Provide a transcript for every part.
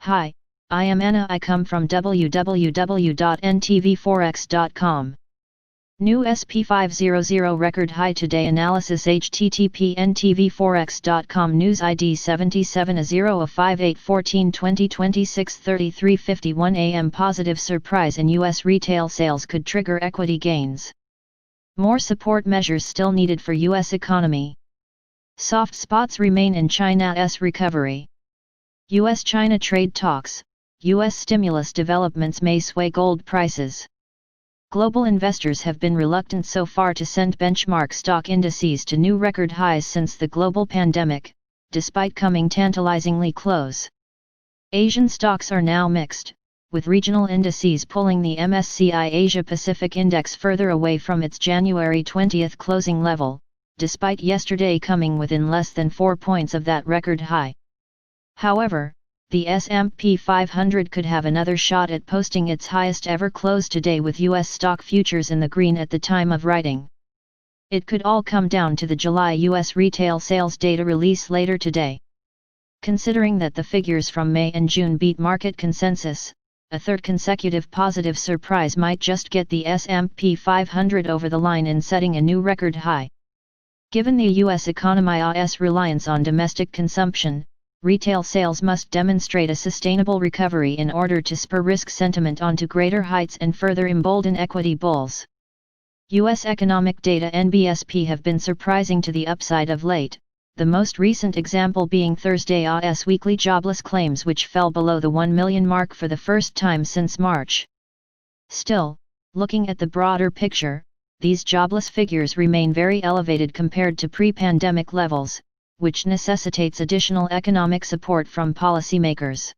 Hi, I am Anna. I come from www.ntvforex.com. New SP500 record high today analysis http ntvforex.com news ID 77/0/58/14/2026 33:51 am positive surprise in U.S. retail sales could trigger equity gains. More support measures still needed for U.S. economy. Soft spots remain in China's recovery. U.S.-China trade talks, U.S. stimulus developments may sway gold prices. Global investors have been reluctant so far to send benchmark stock indices to new record highs since the global pandemic, despite coming tantalizingly close. Asian stocks are now mixed, with regional indices pulling the MSCI Asia-Pacific Index further away from its January 20 closing level, despite yesterday coming within less than 4 points of that record high. However, the SP500 could have another shot at posting its highest ever close today with U.S. stock futures in the green at the time of writing. It could all come down to the July U.S. retail sales data release later today. Considering that the figures from May and June beat market consensus, a third consecutive positive surprise might just get the SP500 over the line in setting a new record high. Given the U.S. economy's reliance on domestic consumption, retail sales must demonstrate a sustainable recovery in order to spur risk sentiment onto greater heights and further embolden equity bulls. U.S. economic data NBSP have been surprising to the upside of late, the most recent example being Thursday's weekly jobless claims, which fell below the 1 million mark for the first time since March. Still, looking at the broader picture, these jobless figures remain very elevated compared to pre-pandemic levels, which necessitates additional economic support from policymakers.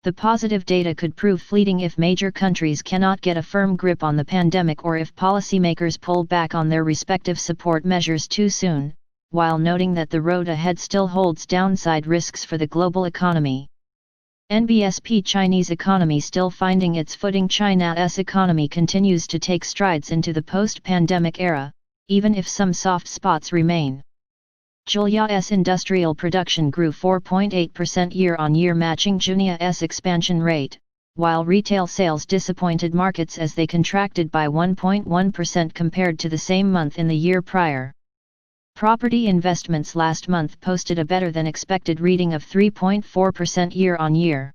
The positive data could prove fleeting if major countries cannot get a firm grip on the pandemic or if policymakers pull back on their respective support measures too soon, while noting that the road ahead still holds downside risks for the global economy. NBSP Chinese economy still finding its footing. China's economy continues to take strides into the post-pandemic era, even if some soft spots remain. July's industrial production grew 4.8% year-on-year, matching June's expansion rate, while retail sales disappointed markets as they contracted by 1.1% compared to the same month in the year prior. Property investments last month posted a better-than-expected reading of 3.4% year-on-year.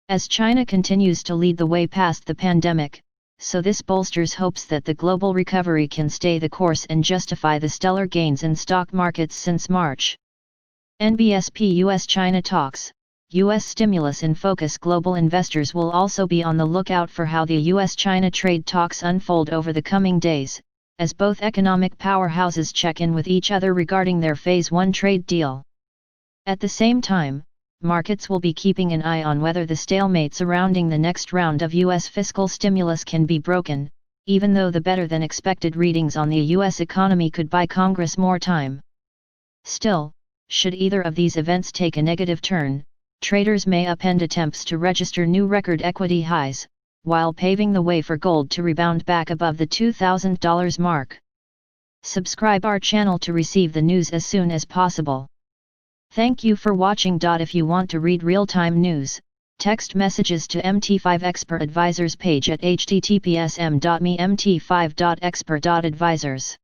As China continues to lead the way past the pandemic, so this bolsters hopes that the global recovery can stay the course and justify the stellar gains in stock markets since March. NBSP U.S.-China talks, U.S. stimulus in focus. Global investors will also be on the lookout for how the U.S.-China trade talks unfold over the coming days, as both economic powerhouses check in with each other regarding their Phase 1 trade deal. At the same time, markets will be keeping an eye on whether the stalemate surrounding the next round of U.S. fiscal stimulus can be broken, even though the better-than-expected readings on the U.S. economy could buy Congress more time. Still, should either of these events take a negative turn, traders may upend attempts to register new record equity highs, while paving the way for gold to rebound back above the $2,000 mark. Subscribe our channel to receive the news as soon as possible. Thank you for watching. If you want to read real-time news, text messages to MT5 Expert Advisors page at https://m.me/mt5.expert.advisors.